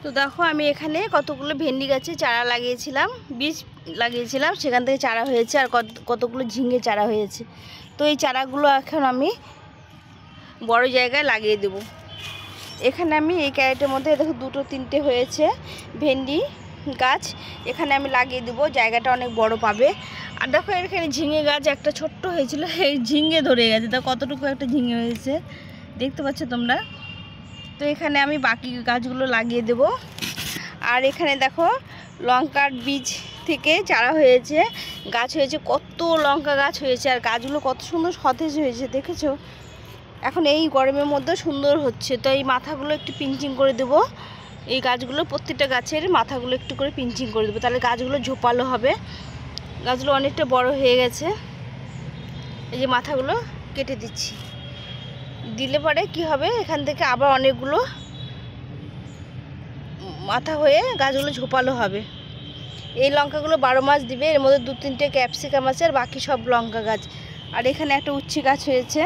তো দেখো আমি এখানে কতগুলো ভেন্ডি গাছে চারা লাগিয়েছিলাম, বীজ লাগিয়েছিলাম, সেখান থেকে চারা হয়েছে, আর কতগুলো ঝিঙে চারা হয়েছে। তো এই চারাগুলো এখন আমি বড় জায়গায় লাগিয়ে দেব। এখানে আমি এই ক্যারেটের মধ্যে দেখো দুটো তিনটে হয়েছে ভেন্ডি গাছ, এখানে আমি লাগিয়ে দেবো, জায়গাটা অনেক বড় পাবে। আর দেখো এখানে ঝিঙে গাছ একটা ছোট্ট হয়েছিল, এই ঝিঙে ধরে গেছে, তা কতটুকু একটা ঝিঙে হয়েছে দেখতে পাচ্ছ তোমরা। তো এখানে আমি বাকি গাছগুলো লাগিয়ে দেব। আর এখানে দেখো লঙ্কার বীজ থেকে চারা হয়েছে, গাছ হয়েছে, কত লঙ্কা গাছ হয়েছে, আর গাছগুলো কত সুন্দর সতেজ হয়েছে দেখেছো। এখন এই গরমের মধ্যে সুন্দর হচ্ছে। তো এই মাথাগুলো একটু পিঞ্চিং করে দেব, এই গাছগুলো প্রত্যেকটা গাছের মাথাগুলো একটু করে পিঞ্চিং করে দেবো, তাহলে গাছগুলো ঝোপালো হবে। গাছগুলো অনেকটা বড় হয়ে গেছে, এই যে মাথাগুলো কেটে দিচ্ছি, দিলে পরে কি হবে, এখান থেকে আবার অনেকগুলো মাথা হয়ে গাছগুলো ঝোপালো হবে। এই লঙ্কাগুলো 12 মাস দিবে, এর মধ্যে 2-3টে ক্যাপসিকাম আছে, আর বাকি সব লঙ্কা গাছ। আর এখানে একটা উচ্ছে গাছ হয়েছে,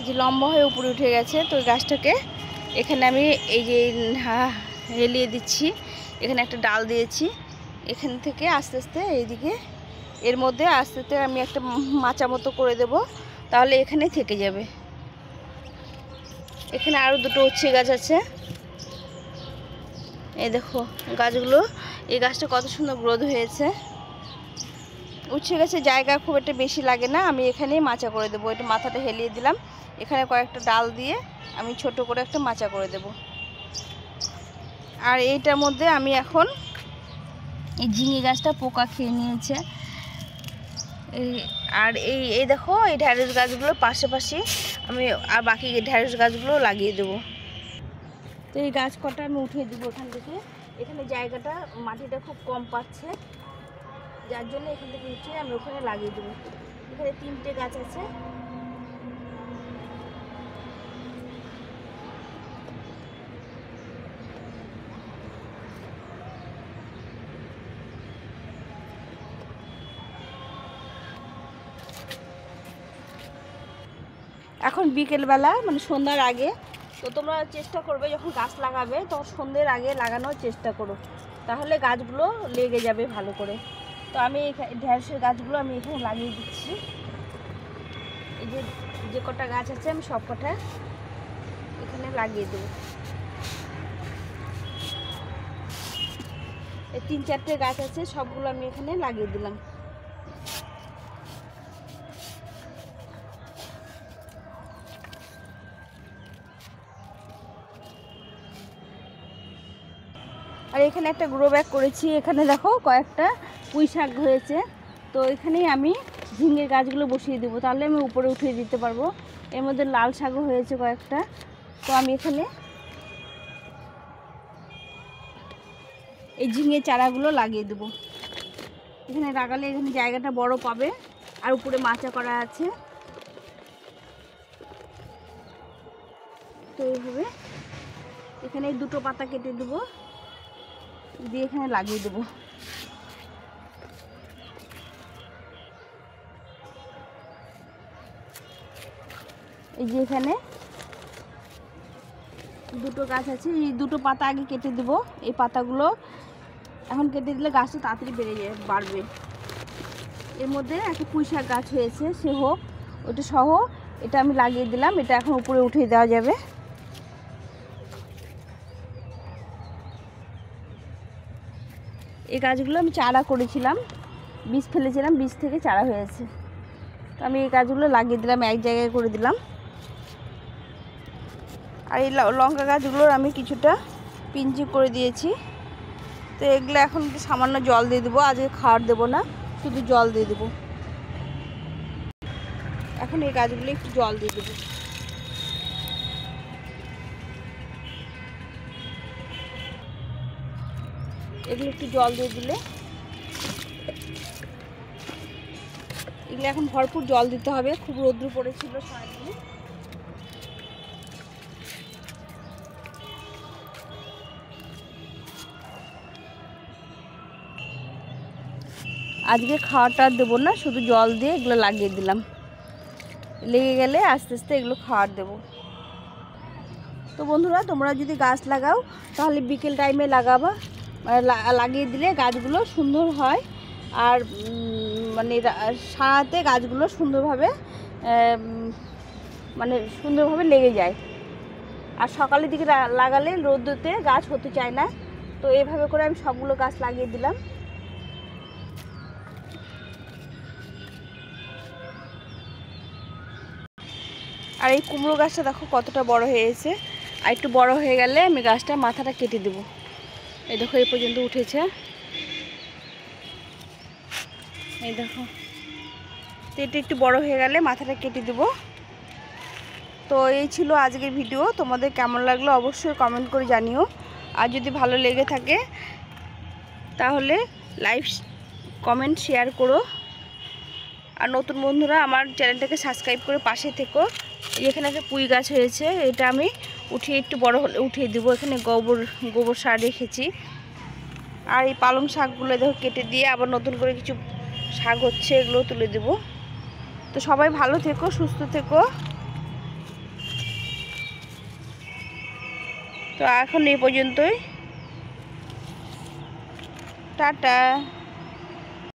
যে লম্বা হয়ে উপরে উঠে গেছে। তো ওই গাছটাকে এখানে আমি এই যে হেলিয়ে দিচ্ছি, এখানে একটা ডাল দিয়েছি, এখান থেকে আস্তে আস্তে এইদিকে এর মধ্যে আস্তে আস্তে আমি একটা মাচা মতো করে দেব, তাহলে এখানে থেকে যাবে। এখানে আরও দুটো উচ্ছে গাছ আছে, এই দেখো গাছগুলো, এই গাছটা কত সুন্দর গ্রোথ হয়েছে। উচ্ছে গাছের জায়গা খুব একটা বেশি লাগে না, আমি এখানেই মাচা করে দেবো। এটা মাথাটা হেলিয়ে দিলাম, এখানে কয়েকটা ডাল দিয়ে আমি ছোট করে একটা মাচা করে দেব। আর এইটার মধ্যে আমি এখন এই ঝিঙে গাছটা পোকা খেয়ে নিয়েছে, আর এই দেখো এই ঢ্যাঁড়স গাছগুলোর পাশাপাশি আমি আর বাকি ঢ্যাঁড়স গাছগুলো লাগিয়ে দেবো। তো এই গাছ কটা আমি উঠিয়ে দেবো এখান থেকে, এখানে জায়গাটা মাটিটা খুব কম পাচ্ছে, যার জন্য এখান থেকে উঠিয়ে আমি ওখানে লাগিয়ে দেবো। এখানে 3টে গাছ আছে, এখন বিকেলবেলা মানে সন্ধ্যার আগে। তো তোমরা চেষ্টা করবে যখন গাছ লাগাবে তখন সন্ধ্যের আগে লাগানোর চেষ্টা করো, তাহলে গাছগুলো লেগে যাবে ভালো করে। তো আমি ঢ্যাঁড়সের গাছগুলো আমি এখানে লাগিয়ে দিচ্ছি, এই যে কটা গাছ আছে আমি সব কটা এখানে লাগিয়ে দেবো। এই 3-4টে গাছ আছে, সবগুলো আমি এখানে লাগিয়ে দিলাম। আর এখানে একটা গ্রো ব্যাগ করেছি, এখানে দেখো কয়েকটা পুঁই শাক হয়েছে। তো এখানেই আমি ঝিঙের গাছগুলো বসিয়ে দেবো, তাহলে আমি উপরে উঠিয়ে দিতে পারবো। এর মধ্যে লাল শাকও হয়েছে কয়েকটা, তো আমি এখানে এই ঝিঙে চারাগুলো লাগিয়ে দেবো। এখানে লাগালে এখানে জায়গাটা বড় পাবে, আর উপরে মাচা করা আছে। তো এইভাবে এখানে এই দুটো পাতা কেটে দেবো, দিয়ে এখানে লাগিয়ে দেবো। এই যে এখানে দুটো গাছ আছে, এই দুটো পাতা আগে কেটে দেবো। এই পাতাগুলো এখন কেটে দিলে গাছটা তাড়াতাড়ি বাড়বে। এর মধ্যে একটা পুঁই শাক গাছ হয়েছে, সে হোক, ওটা সহ এটা আমি লাগিয়ে দিলাম, এটা এখন উপরে উঠিয়ে দেওয়া যাবে। এই গাছগুলো আমি চারা করেছিলাম, বীজ ফেলেছিলাম, বীজ থেকে চারা হয়েছে। তো আমি এই গাছগুলো লাগিয়ে দিলাম, এক জায়গায় করে দিলাম। আর এই লঙ্কা গাছগুলোর আমি কিছুটা পিঞ্চি করে দিয়েছি। তো এগুলো এখন একটু সামান্য জল দিয়ে দেবো, আজকে খাওয়ার দেবো না, শুধু জল দিয়ে দেবো। এখন এই গাছগুলো একটু জল দিয়ে দেবো। এগুলো একটু জল দিয়ে দিলে, এগুলো এখন ভরপুর জল দিতে হবে, খুব রৌদ্র পড়েছিল সারাদিন। আজকে খাওয়াটা দেবো না, শুধু জল দিয়ে এগুলো লাগিয়ে দিলাম, লেগে গেলে আস্তে আস্তে এগুলো খাওয়ার দেবো। তো বন্ধুরা, তোমরা যদি গাছ লাগাও তাহলে বিকেল টাইমে লাগাবা, মানে লাগিয়ে দিলে গাছগুলো সুন্দর হয়। আর মানে সারাতে গাছগুলো সুন্দরভাবে লেগে যায়। আর সকালের দিকে লাগালে রোদ্দুতে গাছ হতে চায় না। তো এইভাবে করে আমি সবগুলো গাছ লাগিয়ে দিলাম। আর এই কুমড়ো গাছটা দেখো কতটা বড় হয়েছে। আর একটু বড় হয়ে গেলে আমি গাছটা মাথাটা কেটে দেবো। এই দেখো এই পর্যন্ত উঠেছে, এই দেখো। তো এটা একটু বড় হয়ে গেলে মাথাটা কেটে দেবো। তো এই ছিল আজকের ভিডিও। তোমাদের কেমন লাগলো অবশ্যই কমেন্ট করে জানিও। আর যদি ভালো লেগে থাকে তাহলে লাইক, কমেন্ট, শেয়ার করো। আর নতুন বন্ধুরা আমার চ্যানেলটাকে সাবস্ক্রাইব করে পাশে থেকো। এখানে একটা পুঁই গাছ হয়েছে, এটা আমি উঠিয়ে একটু বড় হলে উঠিয়ে দেবো। এখানে গোবর সার রেখেছি। আর এই পালং শাকগুলো দেখো কেটে দিয়ে আবার নতুন করে কিছু শাক হচ্ছে, এগুলো তুলে দেব। তো সবাই ভালো থেকো, সুস্থ থেকো। তো এখন এই পর্যন্তই, টাটা।